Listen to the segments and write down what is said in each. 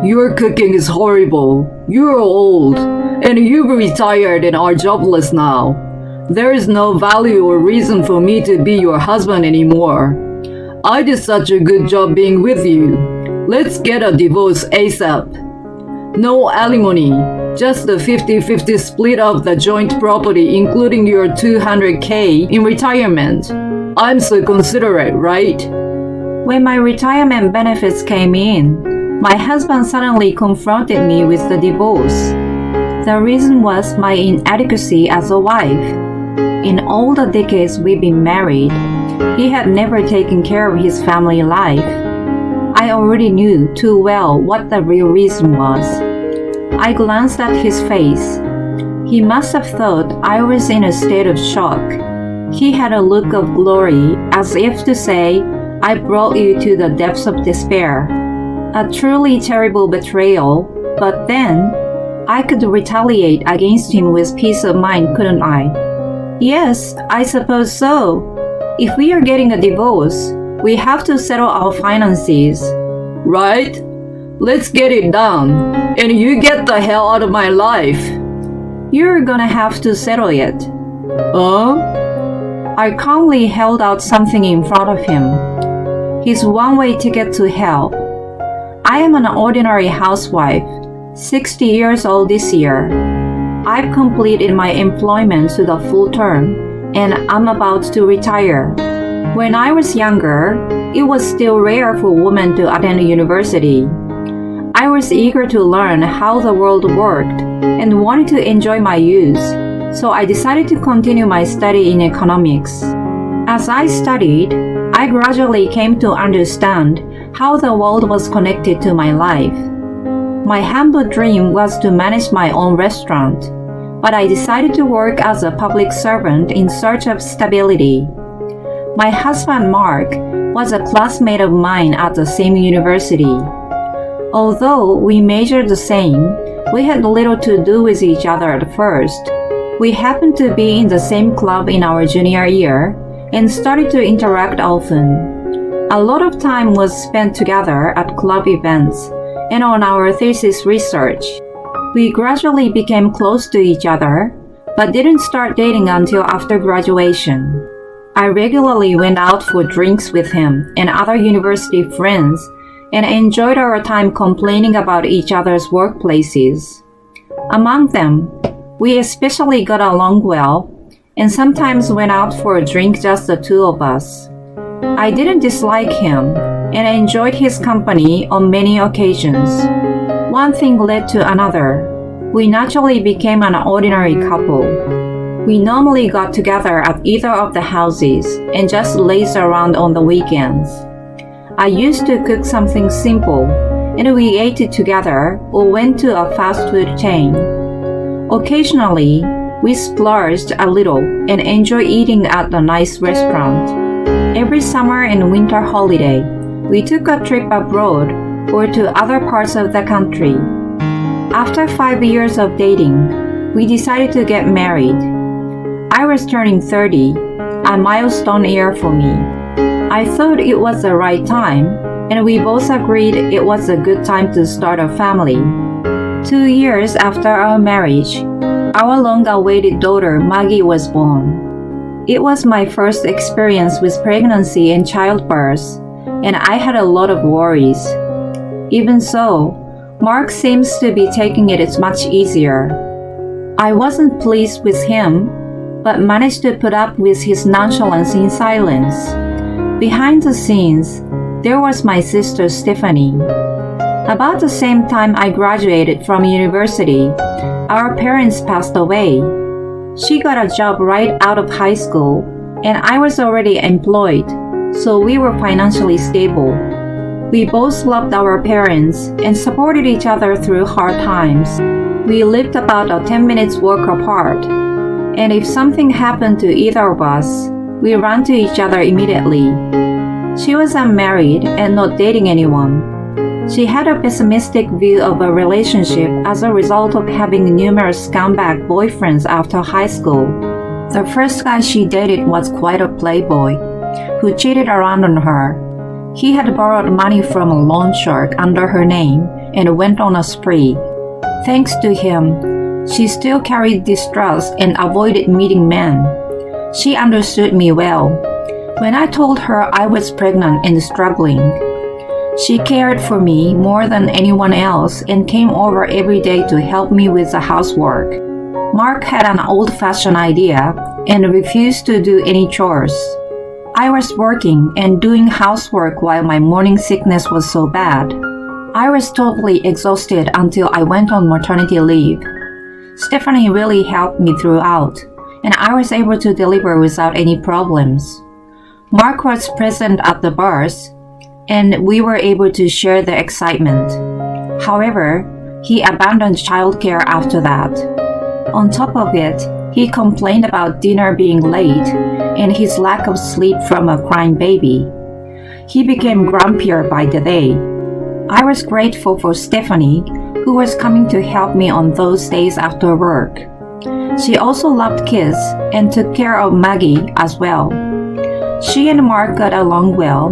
Your cooking is horrible. You're old, and you've retired and are jobless now. There is no value or reason for me to be your husband anymore. I did such a good job being with you. Let's get a divorce ASAP. No alimony, just the 50-50 split of the joint property, including your $200K in retirement. I'm so considerate, right? When my retirement benefits came in, my husband suddenly confronted me with the divorce. The reason was my inadequacy as a wife. In all the decades we've been married, he had never taken care of his family life. I already knew too well what the real reason was. I glanced at his face. He must have thought I was in a state of shock. He had a look of glory, as if to say, I brought you to the depths of despair. A truly terrible betrayal, but then I could retaliate against him with peace of mind, couldn't I? Yes, I suppose so. If we are getting a divorce, we have to settle our finances. Right? Let's get it done, and you get the hell out of my life. You're gonna have to settle it. I calmly held out something in front of him. His one-way ticket to hell. I am an ordinary housewife, 60 years old this year. I've completed my employment to the full term, and I'm about to retire. When I was younger, it was still rare for women to attend university. I was eager to learn how the world worked and wanted to enjoy my youth, so I decided to continue my study in economics. As I studied, I gradually came to understand how the world was connected to my life. My humble dream was to manage my own restaurant, but I decided to work as a public servant in search of stability. My husband Mark was a classmate of mine at the same university. Although we majored the same, we had little to do with each other at first. We happened to be in the same club in our junior year and started to interact often. A lot of time was spent together at club events and on our thesis research. We gradually became close to each other, but didn't start dating until after graduation. I regularly went out for drinks with him and other university friends and enjoyed our time complaining about each other's workplaces. Among them, we especially got along well and sometimes went out for a drink just the two of us. I didn't dislike him and enjoyed his company on many occasions. One thing led to another. We naturally became an ordinary couple. We normally got together at either of the houses and just lazed around on the weekends. I used to cook something simple, and we ate it together or went to a fast food chain. Occasionally, we splurged a little and enjoyed eating at a nice restaurant. Every summer and winter holiday, we took a trip abroad or to other parts of the country. After 5 years of dating, we decided to get married. I was turning 30, a milestone year for me. I thought it was the right time, and we both agreed it was a good time to start a family. 2 years after our marriage, our long-awaited daughter Maggie was born. It was my first experience with pregnancy and childbirth, and I had a lot of worries. Even so, Mark seems to be taking it much easier. I wasn't pleased with him, but managed to put up with his nonchalance in silence. Behind the scenes, there was my sister Stephanie. About the same time I graduated from university, our parents passed away. She got a job right out of high school, and I was already employed, so we were financially stable. We both loved our parents and supported each other through hard times. We lived about a 10 minutes walk apart, and if something happened to either of us, we ran to each other immediately. She was unmarried and not dating anyone. She had a pessimistic view of a relationship as a result of having numerous scumbag boyfriends after high school. The first guy she dated was quite a playboy, who cheated around on her. He had borrowed money from a loan shark under her name and went on a spree. Thanks to him, she still carried distrust and avoided meeting men. She understood me well. When I told her I was pregnant and struggling, she cared for me more than anyone else and came over every day to help me with the housework. Mark had an old-fashioned idea and refused to do any chores. I was working and doing housework while my morning sickness was so bad. I was totally exhausted until I went on maternity leave. Stephanie really helped me throughout, and I was able to deliver without any problems. Mark was present at the birth, and we were able to share the excitement. However, he abandoned childcare after that. On top of it, he complained about dinner being late and his lack of sleep from a crying baby. He became grumpier by the day. I was grateful for Stephanie, who was coming to help me on those days after work. She also loved kids and took care of Maggie as well. She and Mark got along well,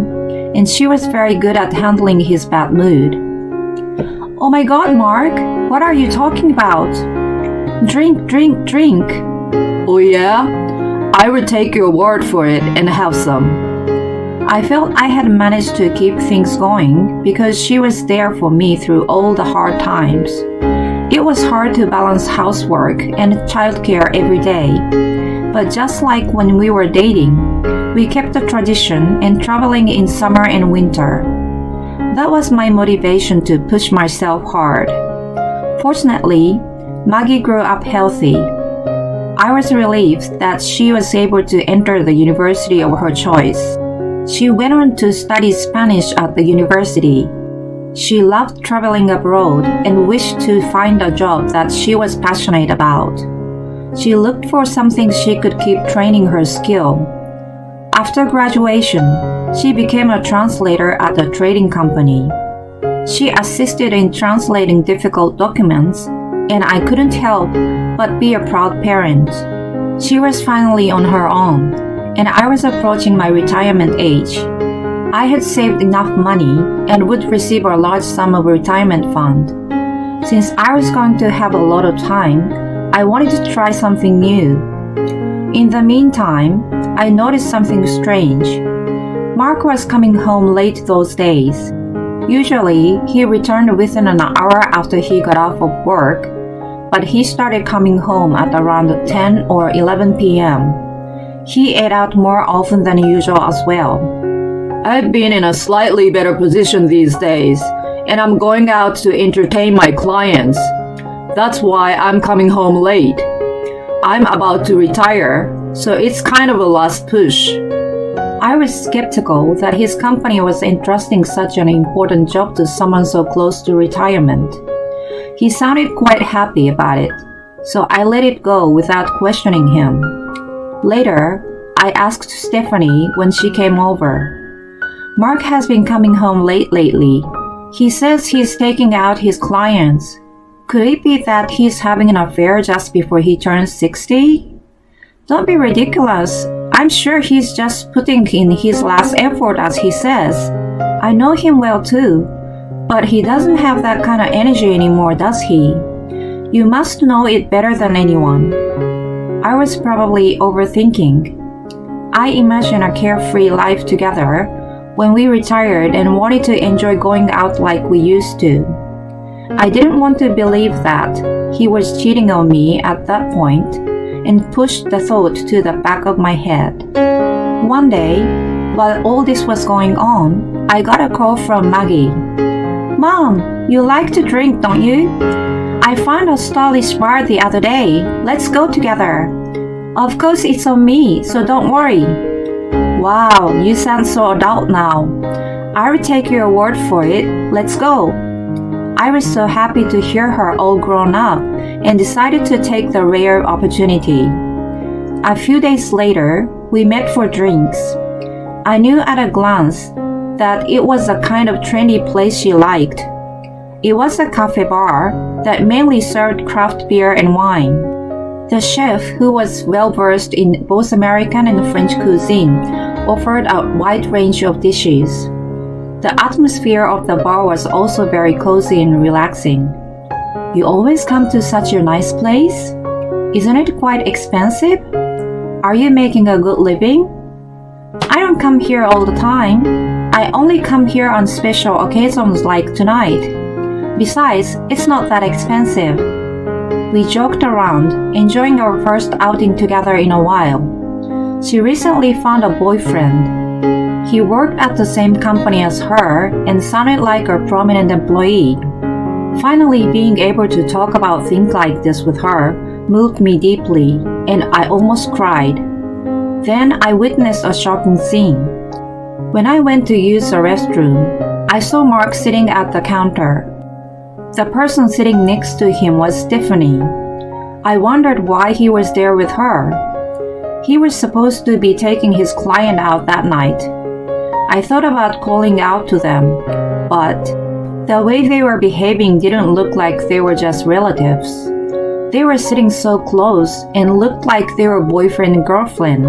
and she was very good at handling his bad mood. "Oh my God, Mark, what are you talking about? Drink, drink, drink." Oh yeah? I will take your word for it and have some. I felt I had managed to keep things going because she was there for me through all the hard times. It was hard to balance housework and childcare every day, but just like when we were dating, we kept the tradition and traveling in summer and winter. That was my motivation to push myself hard. Fortunately, Maggie grew up healthy. I was relieved that she was able to enter the university of her choice. She went on to study Spanish at the university. She loved traveling abroad and wished to find a job that she was passionate about. She looked for something she could keep training her skill. After graduation, she became a translator at a trading company. She assisted in translating difficult documents, and I couldn't help but be a proud parent. She was finally on her own, and I was approaching my retirement age. I had saved enough money and would receive a large sum of retirement fund. Since I was going to have a lot of time, I wanted to try something new. In the meantime, I noticed something strange. Mark was coming home late those days. Usually, he returned within an hour after he got off of work, but he started coming home at around 10 or 11 p.m. He ate out more often than usual as well. I've been in a slightly better position these days, and I'm going out to entertain my clients. That's why I'm coming home late. I'm about to retire, so it's kind of a last push. I was skeptical that his company was entrusting such an important job to someone so close to retirement. He sounded quite happy about it, so I let it go without questioning him. Later, I asked Stephanie when she came over. "Mark has been coming home late lately. He says he's taking out his clients. Could it be that he's having an affair just before he turns 60? Don't be ridiculous. I'm sure he's just putting in his last effort, as he says. I know him well too, but he doesn't have that kind of energy anymore, does he? You must know it better than anyone." I was probably overthinking. I imagined a carefree life together when we retired and wanted to enjoy going out like we used to. I didn't want to believe that he was cheating on me at that point and pushed the thought to the back of my head. One day, while all this was going on, I got a call from Maggie. "Mom, you like to drink, don't you? I found a stylish bar the other day. Let's go together." "Of course it's on me, so don't worry." "Wow, you sound so adult now. I will take your word for it. Let's go." I was so happy to hear her all grown up and decided to take the rare opportunity. A few days later, we met for drinks. I knew at a glance that it was the kind of trendy place she liked. It was a cafe bar that mainly served craft beer and wine. The chef, who was well-versed in both American and French cuisine, offered a wide range of dishes. The atmosphere of the bar was also very cozy and relaxing. You always come to such a nice place? Isn't it quite expensive? Are you making a good living? I don't come here all the time. I only come here on special occasions like tonight. Besides, it's not that expensive. We joked around, enjoying our first outing together in a while. She recently found a boyfriend. He worked at the same company as her and sounded like a prominent employee. Finally, being able to talk about things like this with her moved me deeply, and I almost cried. Then I witnessed a shocking scene. When I went to use the restroom, I saw Mark sitting at the counter. The person sitting next to him was Stephanie. I wondered why he was there with her. He was supposed to be taking his client out that night. I thought about calling out to them, but the way they were behaving didn't look like they were just relatives. They were sitting so close and looked like they were boyfriend and girlfriend.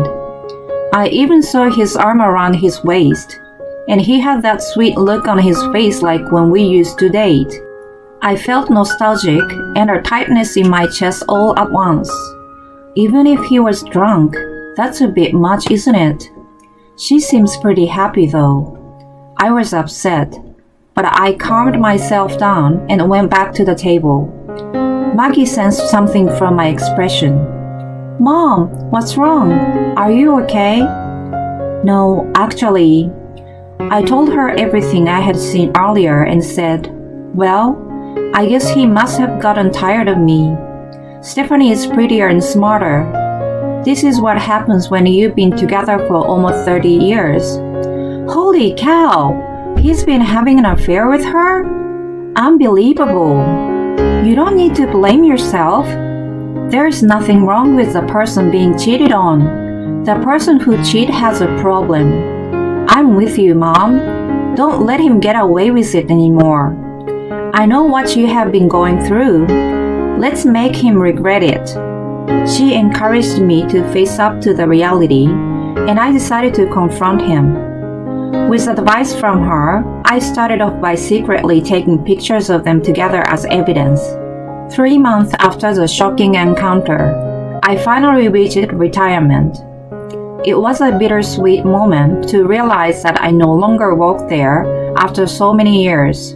I even saw his arm around his waist, and he had that sweet look on his face like when we used to date. I felt nostalgic and a tightness in my chest all at once. Even if he was drunk, that's a bit much, isn't it? She seems pretty happy though. I was upset, but I calmed myself down and went back to the table. Maggie sensed something from my expression. Mom, what's wrong? Are you okay? No, actually. I told her everything I had seen earlier and said, well, I guess he must have gotten tired of me. Stephanie is prettier and smarter. This is what happens when you've been together for almost 30 years. Holy cow! He's been having an affair with her? Unbelievable. You don't need to blame yourself. There's nothing wrong with the person being cheated on. The person who cheats has a problem. I'm with you, Mom. Don't let him get away with it anymore. I know what you have been going through. Let's make him regret it. She encouraged me to face up to the reality, and I decided to confront him. With advice from her, I started off by secretly taking pictures of them together as evidence. 3 months after the shocking encounter, I finally reached retirement. It was a bittersweet moment to realize that I no longer worked there after so many years,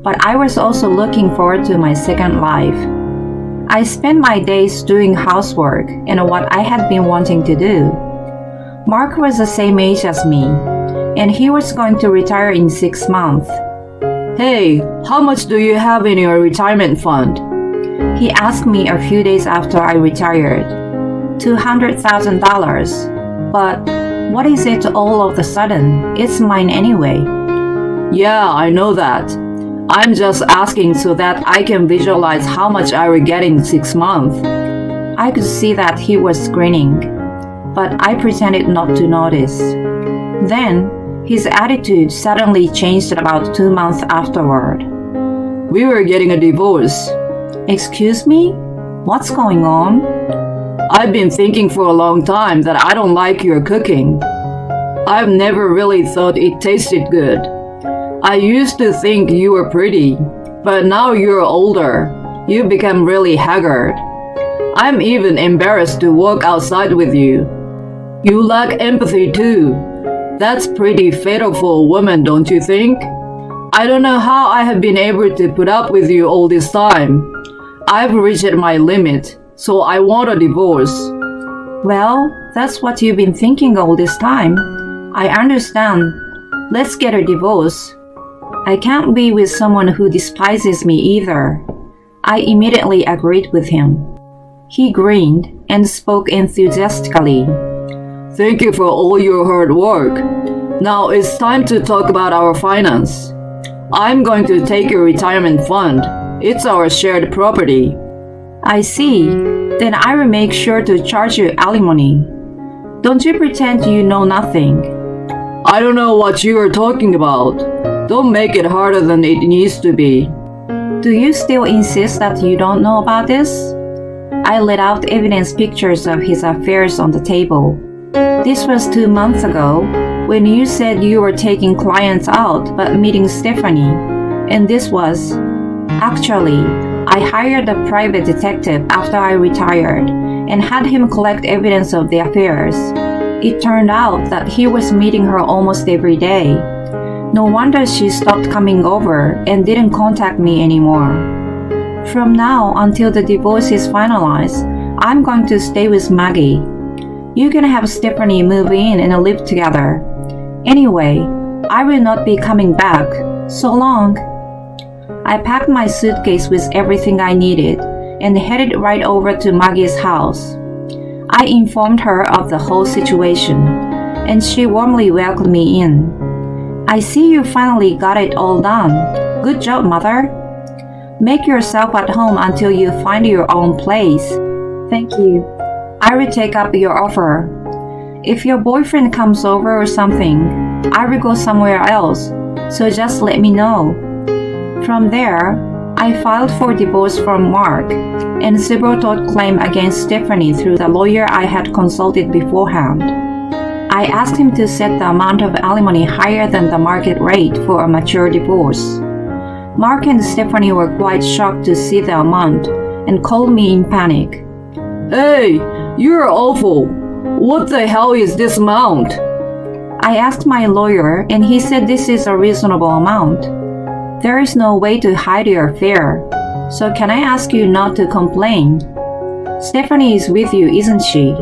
but I was also looking forward to my second life. I spent my days doing housework and what I had been wanting to do. Mark was the same age as me, and he was going to retire in 6 months. Hey, how much do you have in your retirement fund? He asked me a few days after I retired. $200,000. But what is it all of a sudden? It's mine anyway. Yeah, I know that. I'm just asking so that I can visualize how much I will get in 6 months. I could see that he was grinning, but I pretended not to notice. Then, his attitude suddenly changed about 2 months afterward. We were getting a divorce. Excuse me? What's going on? I've been thinking for a long time that I don't like your cooking. I've never really thought it tasted good. I used to think you were pretty, but now you're older. You become really haggard. I'm even embarrassed to walk outside with you. You lack empathy too. That's pretty fatal for a woman, don't you think? I don't know how I have been able to put up with you all this time. I've reached my limit, so I want a divorce. Well, that's what you've been thinking all this time. I understand. Let's get a divorce. I can't be with someone who despises me either. I immediately agreed with him. He grinned and spoke enthusiastically. Thank you for all your hard work. Now it's time to talk about our finance. I'm going to take your retirement fund. It's our shared property. I see. Then I will make sure to charge you alimony. Don't you pretend you know nothing. I don't know what you are talking about. Don't make it harder than it needs to be. Do you still insist that you don't know about this? I laid out evidence pictures of his affairs on the table. This was 2 months ago, when you said you were taking clients out but meeting Stephanie. And this was... Actually, I hired a private detective after I retired and had him collect evidence of the affairs. It turned out that he was meeting her almost every day. No wonder she stopped coming over and didn't contact me anymore. From now until the divorce is finalized, I'm going to stay with Maggie. You can have Stephanie move in and live together. Anyway, I will not be coming back. So long. I packed my suitcase with everything I needed and headed right over to Maggie's house. I informed her of the whole situation, and she warmly welcomed me in. I see you finally got it all done. Good job, Mother. Make yourself at home until you find your own place. Thank you. I will take up your offer. If your boyfriend comes over or something, I will go somewhere else, so just let me know. From there, I filed for divorce from Mark and civil tort claim against Stephanie through the lawyer I had consulted beforehand. I asked him to set the amount of alimony higher than the market rate for a mature divorce. Mark and Stephanie were quite shocked to see the amount and called me in panic. Hey, you're awful. What the hell is this amount? I asked my lawyer and he said this is a reasonable amount. There is no way to hide your affair, so can I ask you not to complain? Stephanie is with you, isn't she?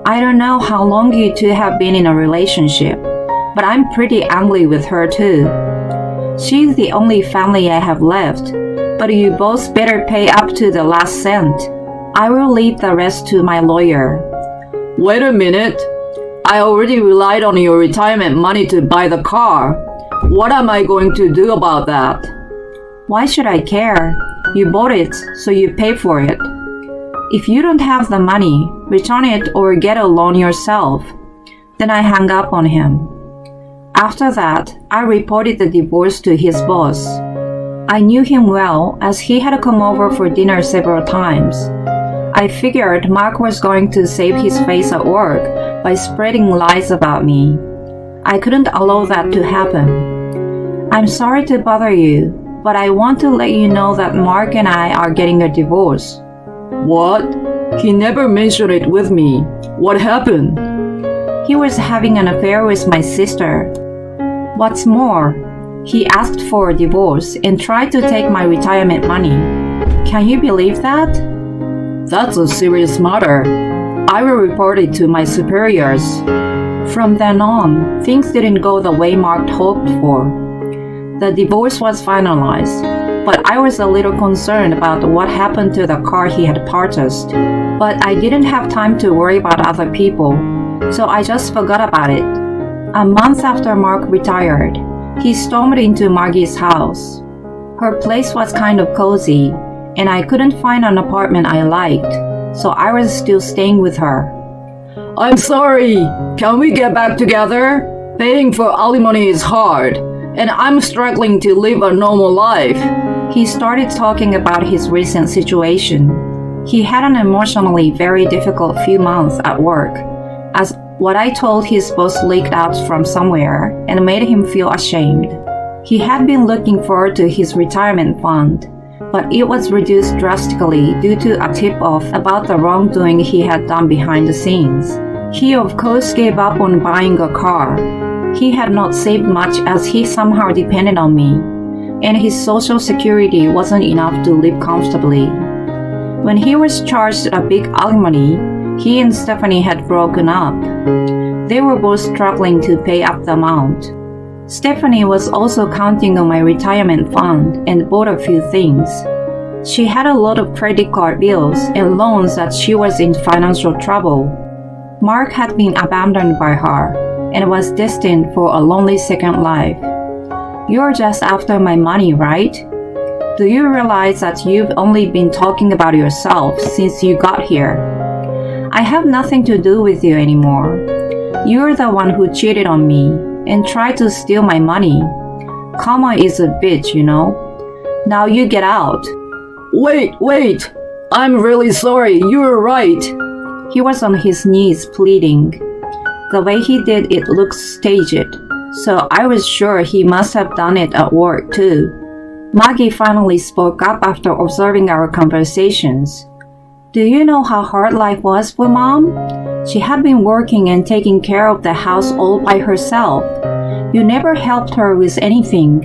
I don't know how long you two have been in a relationship, but I'm pretty angry with her too. She's the only family I have left, but you both better pay up to the last cent. I will leave the rest to my lawyer. Wait a minute. I already relied on your retirement money to buy the car. What am I going to do about that? Why should I care? You bought it, so you pay for it. If you don't have the money, return it or get a loan yourself. Then I hung up on him. After that, I reported the divorce to his boss. I knew him well as he had come over for dinner several times. I figured Mark was going to save his face at work by spreading lies about me. I couldn't allow that to happen. I'm sorry to bother you, but I want to let you know that Mark and I are getting a divorce. What? He never mentioned it with me. What happened? He was having an affair with my sister. What's more, he asked for a divorce and tried to take my retirement money. Can you believe that? That's a serious matter. I will report it to my superiors. From then on, things didn't go the way Mark hoped for. The divorce was finalized, but I was a little concerned about what happened to the car he had purchased. But I didn't have time to worry about other people, so I just forgot about it. A month after Mark retired, he stormed into Maggie's house. Her place was kind of cozy, and I couldn't find an apartment I liked, so I was still staying with her. I'm sorry. Can we get back together? Paying for alimony is hard, and I'm struggling to live a normal life. He started talking about his recent situation. He had an emotionally very difficult few months at work, as what I told his boss leaked out from somewhere and made him feel ashamed. He had been looking forward to his retirement fund, but it was reduced drastically due to a tip-off about the wrongdoing he had done behind the scenes. He of course gave up on buying a car. He had not saved much as he somehow depended on me, and his social security wasn't enough to live comfortably. When he was charged a big alimony, he and Stephanie had broken up. They were both struggling to pay up the amount. Stephanie was also counting on my retirement fund and bought a few things. She had a lot of credit card bills and loans that she was in financial trouble. Mark had been abandoned by her and was destined for a lonely second life. You're just after my money, right? Do you realize that you've only been talking about yourself since you got here? I have nothing to do with you anymore. You're the one who cheated on me and tried to steal my money. Karma is a bitch, you know. Now you get out. Wait. I'm really sorry. You're right. He was on his knees pleading. The way he did it looked staged, so I was sure he must have done it at work too. Maggie finally spoke up after observing our conversations. Do you know how hard life was for Mom? She had been working and taking care of the house all by herself. You never helped her with anything.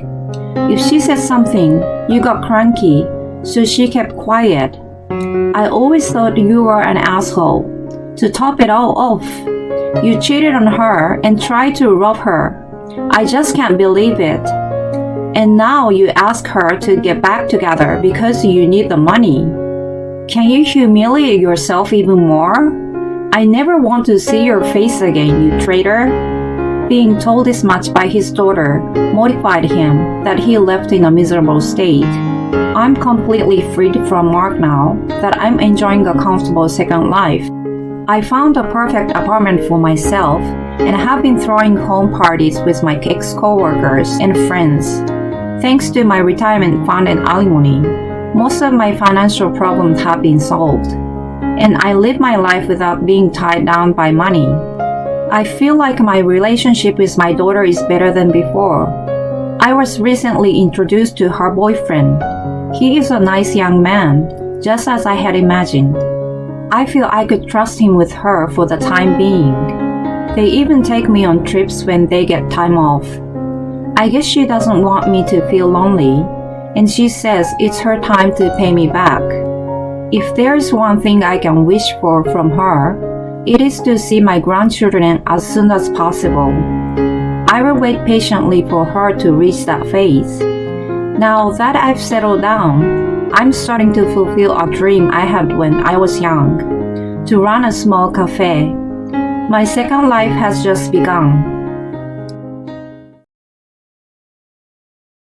If she said something, you got cranky, so she kept quiet. I always thought you were an asshole. To top it all off, you cheated on her and tried to rob her. I just can't believe it. And now you ask her to get back together because you need the money. Can you humiliate yourself even more? I never want to see your face again, you traitor. Being told this much by his daughter mortified him that he left in a miserable state. I'm completely freed from Mark now that I'm enjoying a comfortable second life. I found a perfect apartment for myself and have been throwing home parties with my ex-coworkers and friends. Thanks to my retirement fund and alimony, most of my financial problems have been solved, and I live my life without being tied down by money. I feel like my relationship with my daughter is better than before. I was recently introduced to her boyfriend. He is a nice young man, just as I had imagined. I feel I could trust him with her for the time being. They even take me on trips when they get time off. I guess she doesn't want me to feel lonely, and she says it's her time to pay me back. If there's one thing I can wish for from her, it is to see my grandchildren as soon as possible. I will wait patiently for her to reach that phase. Now that I've settled down, I'm starting to fulfill a dream I had when I was young, to run a small cafe. My second life has just begun.